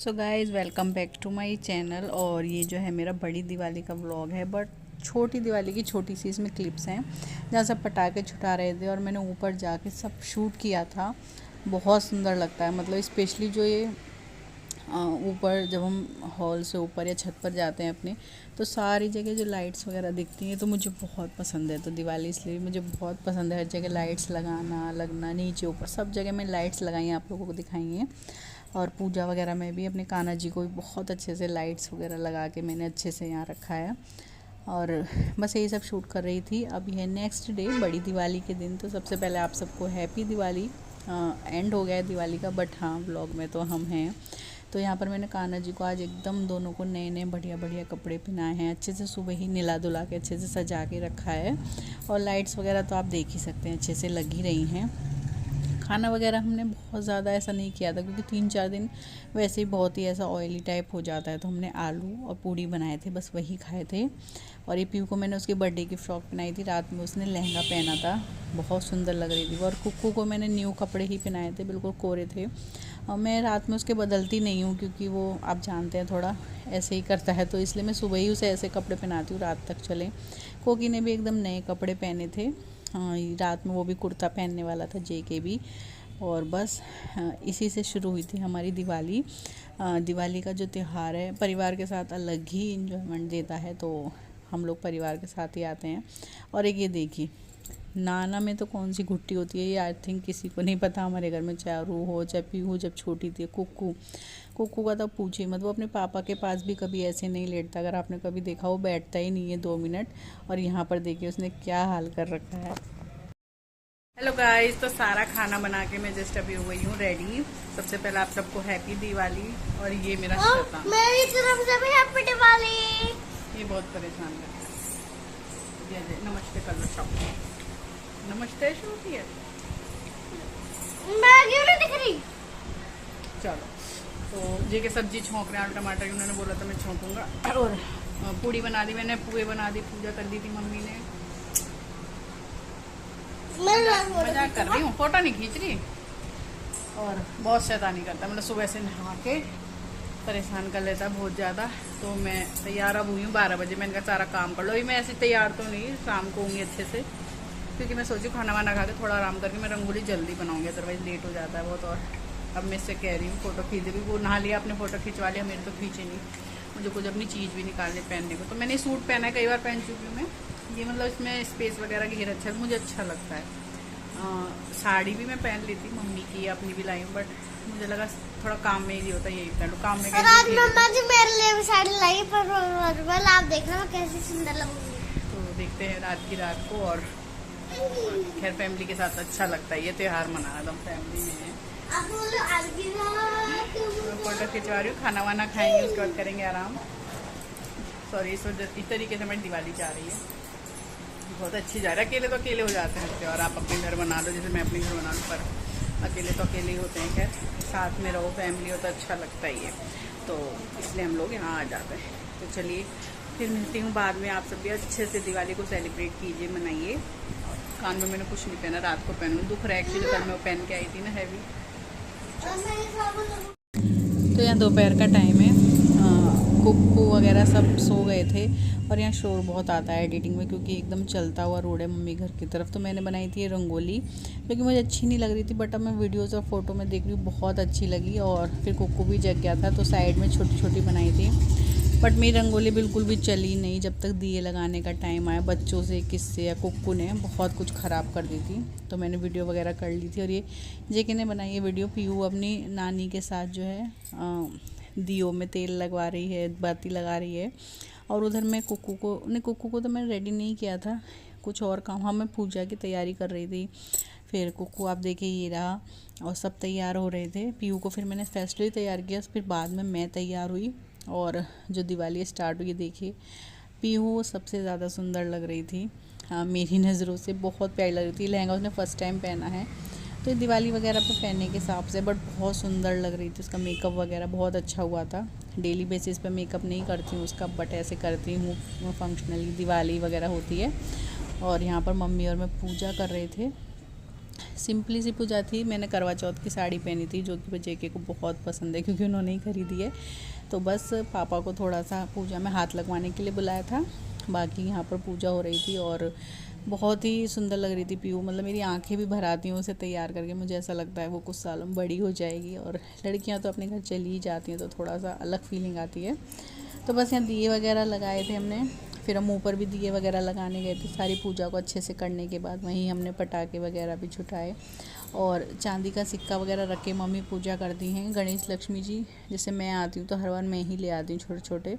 So guys welcome back to my channel. और ये जो है मेरा बड़ी दिवाली का व्लॉग है, बट छोटी दिवाली की छोटी सी इसमें क्लिप्स हैं जहाँ सब पटाखे छुटा रहे थे और मैंने ऊपर जाके सब शूट किया था। बहुत सुंदर लगता है, मतलब स्पेशली जो ये ऊपर जब हम हॉल से ऊपर या छत पर जाते हैं अपने, तो सारी जगह जो लाइट्स वगैरह दिखती हैं तो मुझे बहुत पसंद है। तो दिवाली इसलिए मुझे बहुत पसंद है, हर जगह लाइट्स लगाना लगना, नीचे ऊपर सब जगह मैं लाइट्स लगाई हैं, आप लोगों को दिखाई हैं। और पूजा वगैरह में भी अपने कान्हा जी को भी बहुत अच्छे से लाइट्स वगैरह लगा के मैंने अच्छे से यहाँ रखा है। और बस यही सब शूट कर रही थी। अब यह नेक्स्ट डे बड़ी दिवाली के दिन। तो सबसे पहले आप सबको हैप्पी दिवाली। एंड हो गया है दिवाली का, बट हाँ व्लॉग में तो हम हैं। तो यहाँ पर मैंने कान्हा जी को आज एकदम दोनों को नए नए बढ़िया बढ़िया कपड़े पहनाए हैं, अच्छे से सुबह ही निला धुला के अच्छे से सजा के रखा है। और लाइट्स वगैरह तो आप देख ही सकते हैं अच्छे से लगी रही हैं। खाना वगैरह हमने बहुत ज़्यादा ऐसा नहीं किया था क्योंकि 3-4 दिन वैसे ही बहुत ही ऐसा ऑयली टाइप हो जाता है, तो हमने आलू और पूड़ी बनाए थे, बस वही खाए थे। और ये पीयू को मैंने उसके बर्थडे की फ़्रॉक पहनाई थी, रात में उसने लहंगा पहना था, बहुत सुंदर लग रही थी वो। और कुक्कू को मैंने न्यू कपड़े ही पहनाए थे, बिल्कुल कोरे थे। और मैं रात में उसके बदलती नहीं हूँ क्योंकि वो आप जानते हैं थोड़ा ऐसे ही करता है, तो इसलिए मैं सुबह ही उसे ऐसे कपड़े पहनाती हूँ रात तक चले। कोकी ने भी एकदम नए कपड़े पहने थे। हाँ, रात में वो भी कुर्ता पहनने वाला था, जे के भी। और बस इसी से शुरू हुई थी हमारी दिवाली। दिवाली का जो त्यौहार है परिवार के साथ अलग ही इंजॉयमेंट देता है, तो हम लोग परिवार के साथ ही आते हैं। और एक ये देखिए, नाना में तो कौन सी घुट्टी होती है ये आई थिंक किसी को नहीं पता। हमारे घर में चाहे रू हो चाहे पी हो, जब छोटी थी कुक्कू का तो पूछिए मत, वो अपने पापा के पास भी कभी ऐसे नहीं लेटता। अगर आपने कभी देखा, वो बैठता ही नहीं है 2 मिनट। और यहाँ पर देखिए उसने क्या हाल कर रखा है। हेलो गाइस, तो सारा खाना बना के मैं जस्ट अभी हो गई हूँ रेडी। सबसे पहले आप सबको हैप्पी दिवाली। और ये मेरा शैतान, मेरी तरफ से भी हैप्पी दिवाली। ये बहुत परेशान करता है। नमस्ते कर लो सब, नमस्ते शुरू किया। मैं क्यों नहीं दिख रही? चलो, तो जे के सब्जी छोंक रहे हैं, टमाटर की उन्होंने बोला था मैं छोंकूंगा। और पूड़ी बना दी मैंने, पुए बना दी, पूजा कर दी थी मम्मी ने। मजाक कर रही हूँ, फोटो नहीं खींच रही। और बहुत शैतानी करता है, मतलब सुबह से नहा के परेशान कर लेता है बहुत ज़्यादा। तो मैं तैयार अब हुई हूँ 12 बजे, मैंने कहा सारा काम कर लो। अभी मैं ऐसी तैयार तो नहीं, शाम को होंगी अच्छे से, क्योंकि मैं सोची खाना वाना खा के थोड़ा आराम करके मैं रंगोली जल्दी बनाऊंगी, अदरवाइज़ लेट हो जाता है बहुत। और अब मैं इससे कह रही हूँ फ़ोटो खींच रही, वो नहा लिया अपने फ़ोटो खिंचवा लिया, मेरे तो खींचे नहीं। मुझे कुछ अपनी चीज़ भी निकालने पहनने को। तो मैंने सूट पहना है, कई बार पहन चुकी हूँ मैं ये, मतलब इसमें स्पेस वगैरह घेर अच्छा है, मुझे अच्छा लगता है। साड़ी भी मैं पहन लेती मम्मी की, अपनी भी लाई हूँ, बट मुझे लगा थोड़ा काम में ही होता है, यही पहन लो काम में। आज मम्मा जी मेरे लिए भी साड़ी लाई, पर आप देखना मैं कैसी सुंदर लगूंगी। तो देखते हैं रात की रात को। और खैर फैमिली के साथ अच्छा लगता है ये त्यौहार मनाना, एकदम फैमिली में है। फोटो खिंचवा रही हूँ, खाना वाना खाएंगे, उसके बाद करेंगे आराम। सॉरी, इस तरीके से हमारी दिवाली जा रही है, बहुत अच्छी जा रही है। अकेले तो अकेले हो जाते हैं त्यौहार, आप अपने घर बना लो, जैसे मैं अपने घर बना लूँ, पर अकेले तो अकेले ही होते हैं। खैर साथ में रहो, फैमिली हो तो अच्छा लगता ही है, तो इसलिए हम लोग यहाँ आ जाते हैं। तो चलिए फिर मिलती हूँ बाद में। आप सब भी अच्छे से दिवाली को सेलिब्रेट कीजिए, मनाइए। कान में मैंने कुछ नहीं पहना, रात को पहनूँ, दुख रहा है एक्चुअली, कल मैं वो पहन के आई थी ना हैवी। तो यहाँ दोपहर का टाइम है, कुक्कू वगैरह सब सो गए थे। और यहाँ शोर बहुत आता है एडिटिंग में क्योंकि एकदम चलता हुआ रोड है मम्मी घर की तरफ। तो मैंने बनाई थी ये रंगोली, क्योंकि मुझे अच्छी नहीं लग रही थी, बट अब मैं वीडियोज़ और फोटो में देख रही हूँ बहुत अच्छी लगी। और फिर कुक्कू भी जग गया था, तो साइड में छोटी छोटी बनाई थी। बट मेरी रंगोली बिल्कुल भी चली नहीं जब तक दिए लगाने का टाइम आया। बच्चों से किससे या कुक्कू ने बहुत कुछ ख़राब कर दी थी, तो मैंने वीडियो वगैरह कर ली थी। और ये जेके ने बनाई है वीडियो। पीयू अपनी नानी के साथ जो है दियो में तेल लगवा रही है, बाती लगा रही है। और उधर मैं कुक्कू को तो मैंने रेडी नहीं किया था, कुछ और काम। हाँ, मैं पूजा की तैयारी कर रही थी। फिर कुक्कू आप देखिए ये रहा, और सब तैयार हो रहे थे। पीयू को फिर मैंने स्पेशली तैयार किया, फिर बाद में मैं तैयार हुई। और जो दिवाली स्टार्ट हुई, देखिए पीहू सबसे ज़्यादा सुंदर लग रही थी। हाँ, मेरी नज़रों से बहुत प्यारी लग रही थी। लहंगा उसने फ़र्स्ट टाइम पहना है, तो दिवाली वगैरह पे पहनने के हिसाब से, बट बहुत सुंदर लग रही थी। उसका मेकअप वगैरह बहुत अच्छा हुआ था। डेली बेसिस पे मेकअप नहीं करती हूँ उसका, बट ऐसे करती हूँ फंक्शनली, दिवाली वगैरह होती है। और यहाँ पर मम्मी और मैं पूजा कर रहे थे। सिंपली सी पूजा थी। मैंने करवा चौथ की साड़ी पहनी थी जो कि जेके को बहुत पसंद है क्योंकि उन्होंने ही खरीदी है। तो बस पापा को थोड़ा सा पूजा में हाथ लगवाने के लिए बुलाया था। बाकी यहाँ पर पूजा हो रही थी और बहुत ही सुंदर लग रही थी पीयू। मतलब मेरी आंखें भी भर आती हैं उसे तैयार करके। मुझे ऐसा लगता है वो कुछ सालों में बड़ी हो जाएगी। और लड़कियाँ तो अपने घर चली ही जाती हैं तो थोड़ा सा अलग फीलिंग आती है। तो बस यहाँ दिए वगैरह लगाए थे हमने। फिर हम ऊपर भी दिए वगैरह लगाने गए थे। सारी पूजा को अच्छे से करने के बाद वहीं हमने पटाखे वगैरह भी छुटाए और चांदी का सिक्का वगैरह रख के मम्मी पूजा करती हैं। गणेश लक्ष्मी जी जैसे मैं आती हूँ तो हर बार मैं ही ले आती हूँ छोटे छोटे।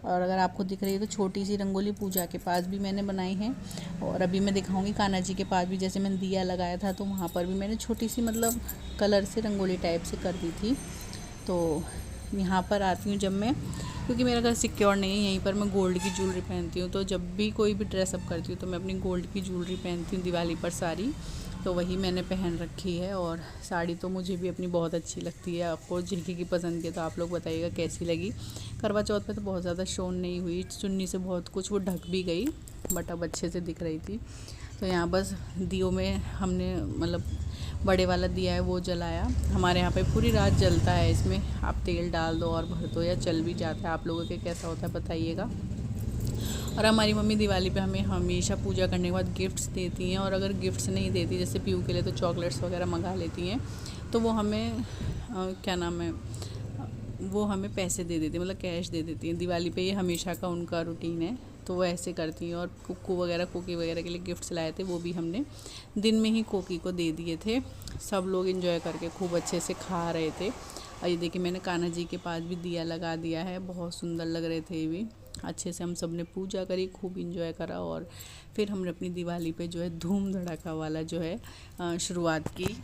और अगर आपको दिख रही है तो छोटी सी रंगोली पूजा के पास भी मैंने बनाई है। और अभी मैं दिखाऊंगी कान्हा जी के पास भी जैसे मैंने दिया लगाया था तो वहाँ पर भी मैंने छोटी सी मतलब कलर से रंगोली टाइप से कर दी थी। तो यहाँ पर आती हूँ जब मैं, क्योंकि मेरा घर सिक्योर नहीं है, यहीं पर मैं गोल्ड की ज्वेलरी पहनती हूँ। तो जब भी कोई भी ड्रेसअप करती हूँ तो मैं अपनी गोल्ड की ज्वेलरी पहनती हूँ दिवाली पर सारी। तो वही मैंने पहन रखी है। और साड़ी तो मुझे भी अपनी बहुत अच्छी लगती है। आपको जेके की पसंद की तो आप लोग बताइएगा कैसी लगी। करवा चौथ पे तो बहुत ज़्यादा शोन नहीं हुई, चुन्नी से बहुत कुछ वो ढक भी गई बट अब अच्छे से दिख रही थी। तो यहाँ बस दियों में हमने मतलब बड़े वाला दिया है वो जलाया। हमारे यहाँ पे पूरी रात जलता है। इसमें आप तेल डाल दो और भर दो या चल भी जाता है। आप लोगों के कैसा होता है बताइएगा। और हमारी मम्मी दिवाली पे हमें हमेशा पूजा करने के बाद गिफ्ट्स देती हैं। और अगर गिफ्ट्स नहीं देती जैसे पीयू के लिए तो चॉकलेट्स वगैरह मंगा लेती हैं। तो वो हमें क्या नाम है वो हमें पैसे दे देती हैं, मतलब कैश दे देती हैं। दिवाली पे ये हमेशा का उनका रूटीन है। तो वो ऐसे करती हैं। और कुक्कू वगैरह कोकी वगैरह के लिए गिफ्ट्स लाए थे वो भी हमने दिन में ही कोकी को दे दिए थे। सब लोग एंजॉय करके खूब अच्छे से खा रहे थे। और ये देखिए मैंने कान्हा जी के पास भी दिया लगा दिया है। बहुत सुंदर लग रहे थे ये भी। अच्छे से हम सब ने पूजा करी, खूब इंजॉय करा। और फिर हमने अपनी दिवाली पे जो है धूम धड़ाका वाला जो है शुरुआत की।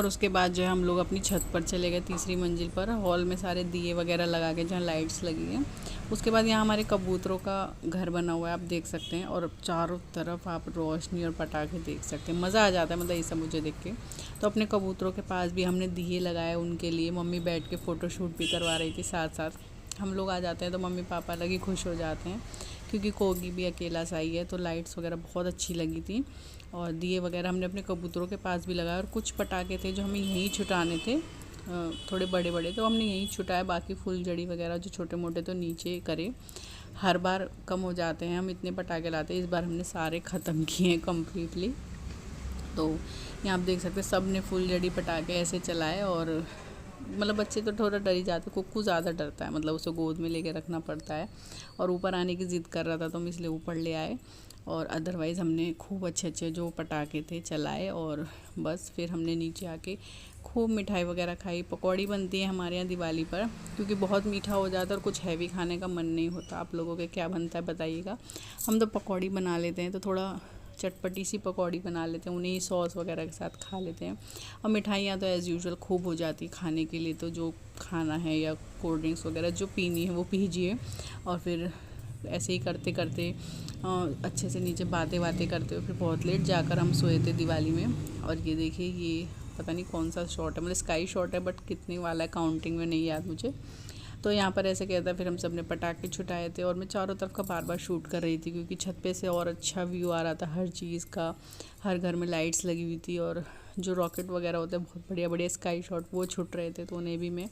और उसके बाद जो है हम लोग अपनी छत पर चले गए, तीसरी मंजिल पर। हॉल में सारे दिए वगैरह लगा के जहाँ लाइट्स लगी हैं। उसके बाद यहाँ हमारे कबूतरों का घर बना हुआ है, आप देख सकते हैं। और चारों तरफ आप रोशनी और पटाखे देख सकते हैं, मज़ा आ जाता है मतलब ये सब मुझे देख के। तो अपने कबूतरों के पास भी हमने दिए लगाए उनके लिए। मम्मी बैठ के फ़ोटोशूट भी करवा रही थी साथ साथ। हम लोग आ जाते हैं तो मम्मी पापा अलग ही खुश हो जाते हैं, क्योंकि कोगी भी अकेला सा ही है। तो लाइट्स वगैरह बहुत अच्छी लगी थी। और दिए वगैरह हमने अपने कबूतरों के पास भी लगाया। और कुछ पटाखे थे जो हमें यहीं छुटाने थे, थोड़े बड़े बड़े, तो हमने यहीं छुटाया। बाकी फुलझड़ी वगैरह जो छोटे मोटे तो नीचे करे। हर बार कम हो जाते हैं, हम इतने पटाखे लाते हैं, इस बार हमने सारे ख़त्म किए हैं कम्प्लीटली। तो यहाँ आप देख सकते हैं सब ने फुलझड़ी पटाखे ऐसे चलाए। और मतलब बच्चे तो थोड़ा डर ही जाते, कुक्कू ज़्यादा डरता है, मतलब उसे गोद में लेके रखना पड़ता है। और ऊपर आने की ज़िद कर रहा था तो हम इसलिए ऊपर ले आए। और अदरवाइज़ हमने खूब अच्छे अच्छे जो पटाखे थे चलाए। और बस फिर हमने नीचे आके खूब मिठाई वगैरह खाई। पकौड़ी बनती है हमारे यहाँ दिवाली पर, क्योंकि बहुत मीठा हो जाता है और कुछ हैवी खाने का मन नहीं होता। आप लोगों के क्या बनता है बताइएगा। हम तो पकौड़ी बना लेते हैं, तो थोड़ा चटपटी सी पकौड़ी बना लेते हैं, उन्हीं सॉस वगैरह के साथ खा लेते हैं। और मिठाइयाँ तो एज़ यूजुअल खूब हो जाती खाने के लिए, तो जो खाना है या कोल्ड ड्रिंक्स वगैरह जो पीनी है वो पीजिए। और फिर ऐसे ही करते करते अच्छे से नीचे बातें करते हुए फिर बहुत लेट जाकर हम सोए थे दिवाली में। और ये देखिए, ये पता नहीं कौन सा शॉट है, मतलब स्काई शॉट है, बट कितने वाला है काउंटिंग में नहीं याद मुझे। तो यहाँ पर ऐसे कहता है, फिर हम सब ने पटाखे छुटाए थे। और मैं चारों तरफ का बार बार शूट कर रही थी, क्योंकि छत पे से और अच्छा व्यू आ रहा था हर चीज़ का। हर घर में लाइट्स लगी हुई थी, और जो रॉकेट वगैरह होते हैं बहुत बढ़िया बढ़िया स्काई शॉट वो छुट रहे थे, तो उन्हें भी मैं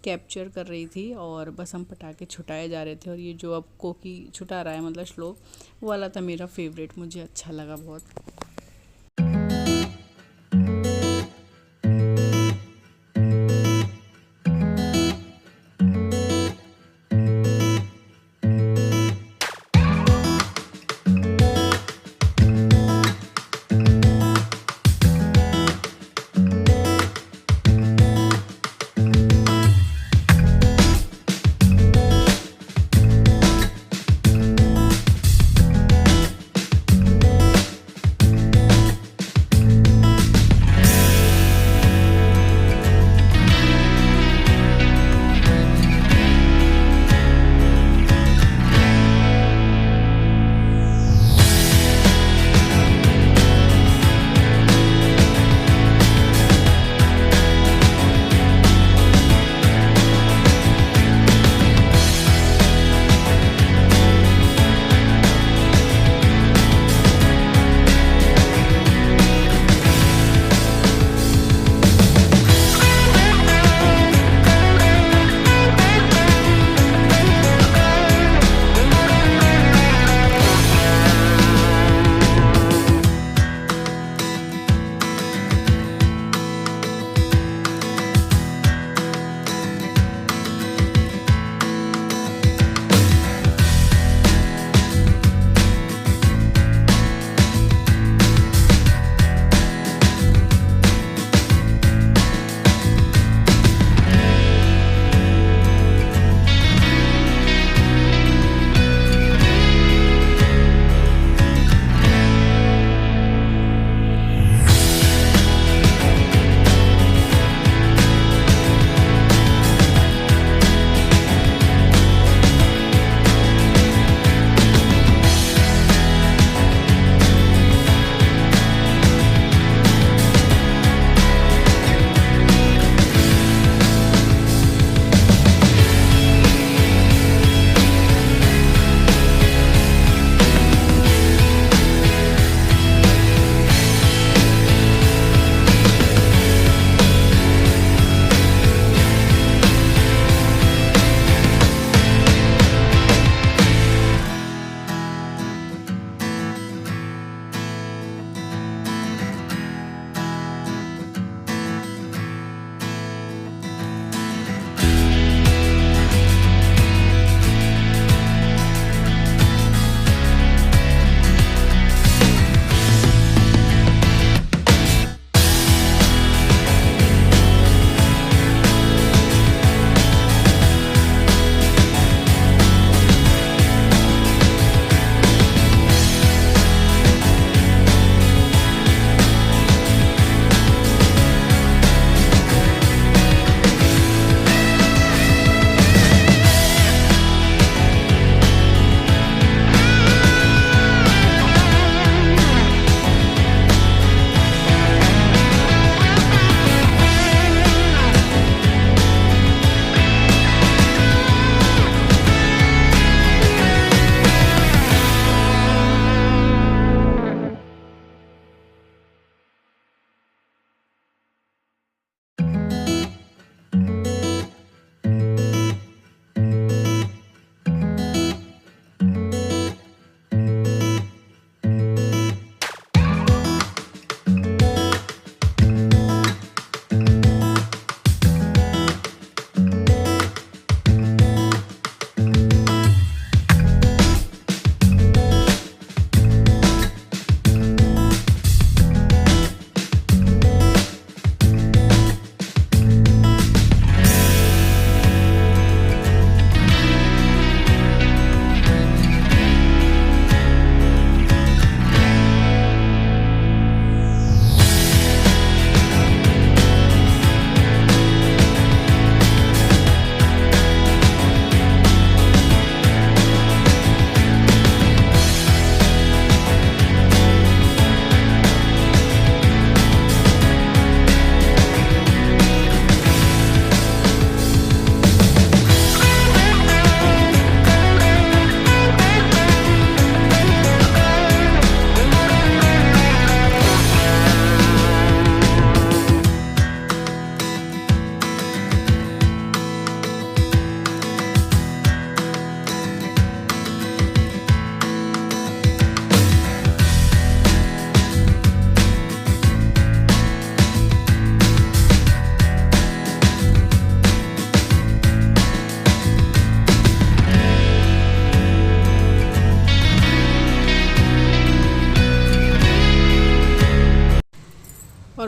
कैप्चर कर रही थी। और बस हम पटाखे छुटाए जा रहे थे। और ये जो अब कोकी छुटा रहा है, मतलब श्लोक, वो वाला था मेरा फेवरेट, मुझे अच्छा लगा बहुत।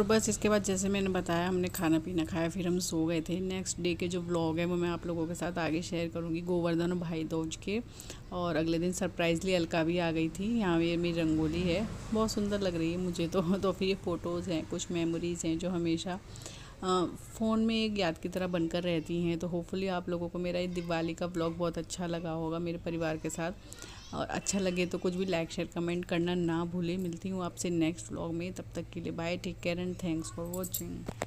बस इसके बाद जैसे मैंने बताया हमने खाना पीना खाया, फिर हम सो गए थे। नेक्स्ट डे के जो व्लॉग है वो मैं आप लोगों के साथ आगे शेयर करूँगी, गोवर्धन और भाई दूज के। और अगले दिन सरप्राइजली अलका भी आ गई थी। यहाँ ये मेरी रंगोली है, बहुत सुंदर लग रही है मुझे तो फिर ये फ़ोटोज़ हैं, कुछ मेमोरीज़ हैं जो हमेशा फ़ोन में एक याद की तरह बनकर रहती हैं। तो होपफुली आप लोगों को मेरा ये दिवाली का व्लॉग बहुत अच्छा लगा होगा मेरे परिवार के साथ। और अच्छा लगे तो कुछ भी लाइक शेयर कमेंट करना ना भूलें। मिलती हूँ आपसे नेक्स्ट व्लॉग में, तब तक के लिए bye, take care and thanks for watching.